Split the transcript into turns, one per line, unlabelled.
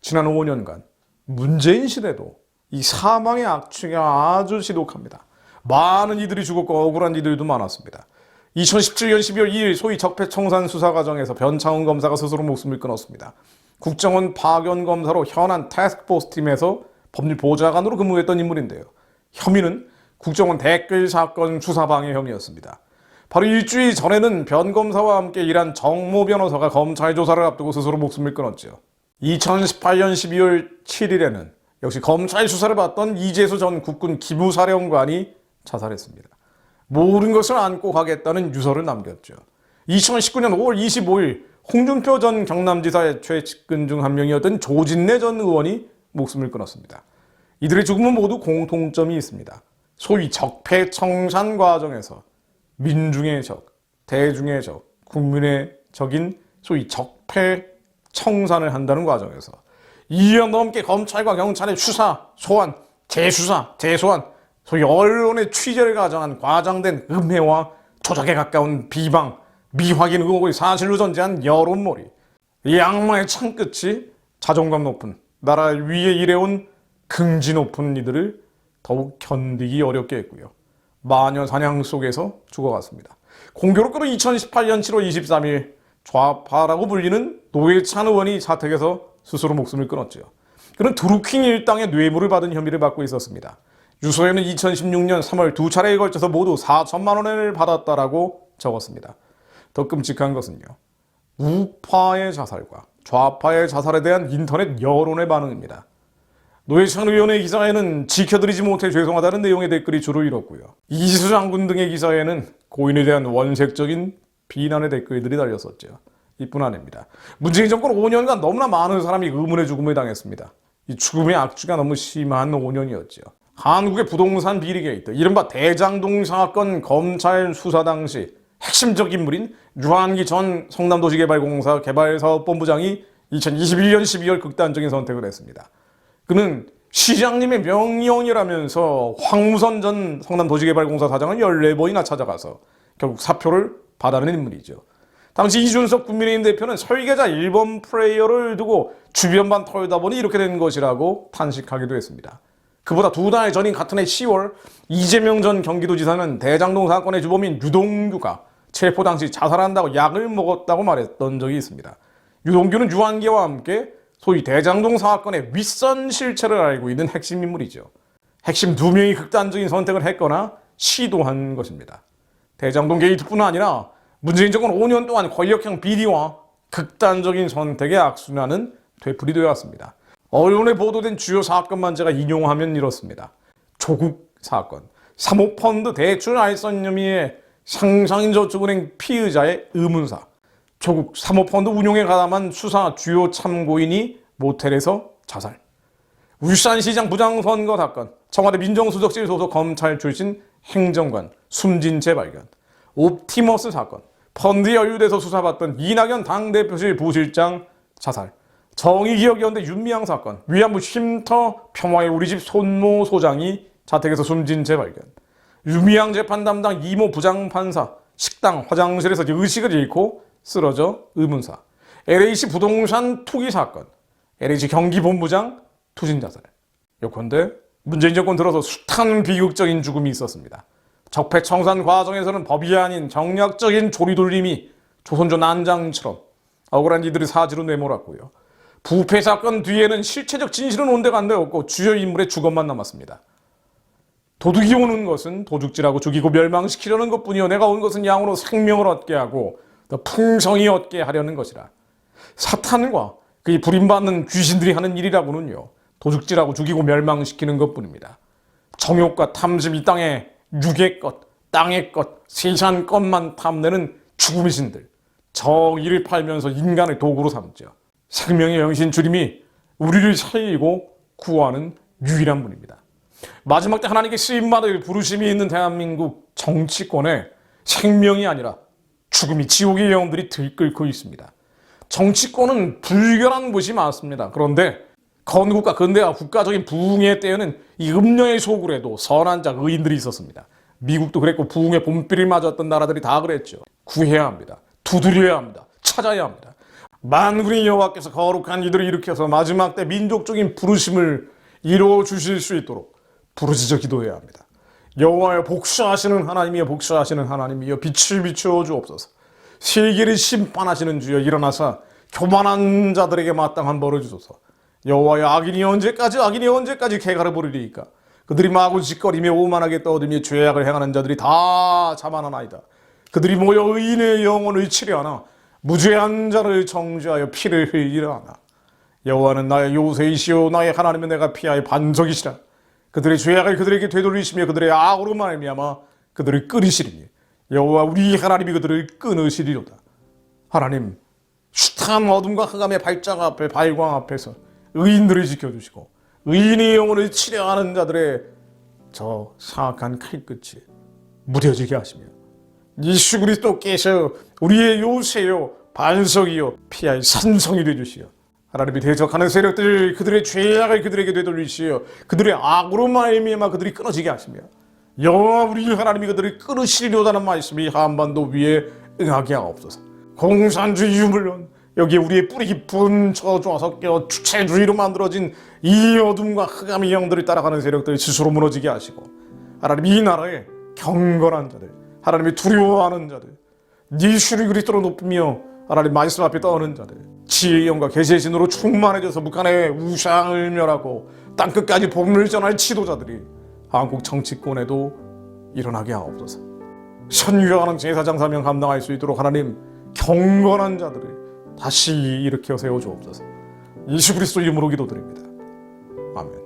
지난 5년간 문재인 시대도 이 사망의 악취가 아주 지독합니다. 많은 이들이 죽었고 억울한 이들도 많았습니다. 2017년 12월 2일 소위 적폐청산 수사 과정에서 변창훈 검사가 스스로 목숨을 끊었습니다. 국정원 파견 검사로 현안 태스크포스 팀에서 법률보좌관으로 근무했던 인물인데요. 혐의는 국정원 댓글 사건 수사 방해 혐의였습니다. 바로 일주일 전에는 변 검사와 함께 일한 정모 변호사가 검찰 조사를 앞두고 스스로 목숨을 끊었죠. 2018년 12월 7일에는 역시 검찰 수사를 받던 이재수 전 국군 기무사령관이 자살했습니다. 모든 것을 안고 가겠다는 유서를 남겼죠. 2019년 5월 25일 홍준표 전 경남지사의 최측근 중 한 명이었던 조진래 전 의원이 목숨을 끊었습니다. 이들의 죽음은 모두 공통점이 있습니다. 소위 적폐청산 과정에서 민중의 적, 대중의 적, 국민의 적인 소위 적폐청산을 한다는 과정에서 2년 넘게 검찰과 경찰의 수사, 소환, 재수사, 재소환, 소위 언론의 취재를 가정한 과장된 음해와 조작에 가까운 비방, 미확인 의혹을 사실로 전제한 여론몰이, 이 악마의 창끝이 자존감 높은, 나라 위에 일해온 긍지 높은 이들을 더욱 견디기 어렵게 했고요. 마녀 사냥 속에서 죽어갔습니다. 공교롭게도 2018년 7월 23일 좌파라고 불리는 노회찬 의원이 자택에서 스스로 목숨을 끊었죠. 그는 드루킹 일당의 뇌물을 받은 혐의를 받고 있었습니다. 유서에는 2016년 3월 두 차례에 걸쳐서 모두 4천만 원을 받았다라고 적었습니다. 더 끔찍한 것은요, 우파의 자살과 좌파의 자살에 대한 인터넷 여론의 반응입니다. 노회찬 의원의 기사에는 지켜드리지 못해 죄송하다는 내용의 댓글이 주로 이뤘고요. 이수 장군 등의 기사에는 고인에 대한 원색적인 비난의 댓글들이 달렸었죠. 이뿐 아닙니다. 문재인 정권 5년간 너무나 많은 사람이 의문의 죽음을 당했습니다. 이 죽음의 악취가 너무 심한 5년이었죠. 한국의 부동산 비리 게이트, 이른바 대장동 사건 검찰 수사 당시 핵심적 인물인 유한기 전 성남도시개발공사 개발사업본부장이 2021년 12월 극단적인 선택을 했습니다. 그는 시장님의 명령이라면서 황무선 전 성남도시개발공사 사장을 14번이나 찾아가서 결국 사표를 받아낸 인물이죠. 당시 이준석 국민의힘 대표는 설계자 1번 플레이어를 두고 주변만 털다 보니 이렇게 된 것이라고 탄식하기도 했습니다. 그보다 두 달 전인 같은 해 10월 이재명 전 경기도지사는 대장동 사건의 주범인 유동규가 체포 당시 자살한다고 약을 먹었다고 말했던 적이 있습니다. 유동규는 유한기와 함께 소위 대장동 사건의 윗선 실체를 알고 있는 핵심 인물이죠. 핵심 두 명이 극단적인 선택을 했거나 시도한 것입니다. 대장동 게이트뿐 아니라 문재인 정권 5년 동안 권력형 비리와 극단적인 선택의 악순환은 되풀이되어 왔습니다. 언론에 보도된 주요 사건만 제가 인용하면 이렇습니다. 조국 사건, 사모펀드 대출 알선 혐의의 상상인저축은행 피의자의 의문사, 조국 사모펀드 운용에 가담한 수사 주요 참고인이 모텔에서 자살, 울산시장 부장선거 사건, 청와대 민정수석실 소속 검찰 출신 행정관 숨진 채 발견, 옵티머스 사건, 펀드 연루돼서 수사받던 이낙연 당대표실 부실장 자살, 정의기억연대 윤미향 사건, 위안부 쉼터 평화의 우리집 손모 소장이 자택에서 숨진 채 발견, 윤미향 재판 담당 이모 부장판사 식당 화장실에서 의식을 잃고 쓰러져 의문사, LH 부동산 투기 사건, LH 경기본부장 투신 자살. 요컨대 문재인 정권 들어서 숱한 비극적인 죽음이 있었습니다. 적폐청산 과정에서는 법이 아닌 정략적인 조리돌림이 조선조 난장처럼 억울한 이들의 사지로 내몰았고요. 부패 사건 뒤에는 실체적 진실은 온데간데 없고 주요 인물의 주검만 남았습니다. 도둑이 오는 것은 도둑질하고 죽이고 멸망시키려는 것뿐이요, 내가 온 것은 양으로 생명을 얻게 하고 더 풍성히 얻게 하려는 것이라. 사탄과 그의 부림받는 귀신들이 하는 일이라고는요, 도둑질하고 죽이고 멸망시키는 것뿐입니다. 정욕과 탐심, 이 땅의 육의 것, 땅의 것, 세상 것만 탐내는 죽음의 신들, 정의를 팔면서 인간을 도구로 삼죠. 생명의 영신 주님이 우리를 살리고 구하는 유일한 분입니다. 마지막 때 하나님께 쓰임받을 부르심이 있는 대한민국 정치권에 생명이 아니라 죽음이, 지옥의 영혼들이 들끓고 있습니다. 정치권은 불결한 곳이 많습니다. 그런데 건국과 근대화 국가적인 부흥의 때에는 이 음녀의 소굴에도 선한 자, 의인들이 있었습니다. 미국도 그랬고 부흥의 봄비를 맞았던 나라들이 다 그랬죠. 구해야 합니다. 두드려야 합니다. 찾아야 합니다. 만군의 여호와께서 거룩한 이들을 일으켜서 마지막 때 민족적인 부르심을 이루어 주실 수 있도록 부르짖어 기도해야 합니다. 여호와여, 복수하시는 하나님이여, 복수하시는 하나님이여, 빛을 비추어 주옵소서. 세계를 심판하시는 주여, 일어나사 교만한 자들에게 마땅한 벌을 주소서. 여호와여, 악인이 언제까지 개가를 부리리이까? 그들이 마구 짓거리며 오만하게 떠들며 죄악을 행하는 자들이 다 자만하나이다. 그들이 모여 의인의 영혼을 치려하나 무죄한 자를 정죄하여 피를 흘리려 하나. 여호와는 나의 요새이시오, 나의 하나님은 내가 피하여 반석이시라. 그들의 죄악을 그들에게 되돌리시며 그들의 악으로 말미암아 그들을 끊으시리니 여호와 우리 하나님이 그들을 끊으시리로다. 하나님, 숱한 어둠과 흑암의 발광 앞에서 의인들을 지켜주시고 의인의 영혼을 치려하는 자들의 저 사악한 칼끝이 무뎌지게 하시며 예수 그리스도께서 우리의 요새요, 반석이요, 피할 산성이 되주시어 하나님이 대적하는 세력들, 그들의 죄악을 그들에게 되돌리시어 그들의 악으로 말미암아 그들이 끊어지게 하시며 여호와 우리 하나님이 그들을 끊으시리로다는 말씀이 한반도 위에 응하게 하옵소서. 공산주의 물론 여기에 우리의 뿌리 깊은 저주와 섞여 주체주의로 만들어진 이 어둠과 흑암의 영들을 따라가는 세력들을 스스로 무너지게 하시고 하나님, 이 나라에 경건한 자들, 하나님이 두려워하는 자들, 예수 그리스도로 높이며 하나님 말씀 앞에 떠오르는 자들, 지혜의 영과 계시의 진으로 충만해져서 북한의 우상을 멸하고 땅끝까지 복음을 전할 지도자들이 한국 정치권에도 일어나게 하옵소서. 선교하는 제사장 사명 감당할 수 있도록 하나님, 경건한 자들을 다시 일으켜 세워 주옵소서. 예수 그리스도 이름으로 기도드립니다. 아멘.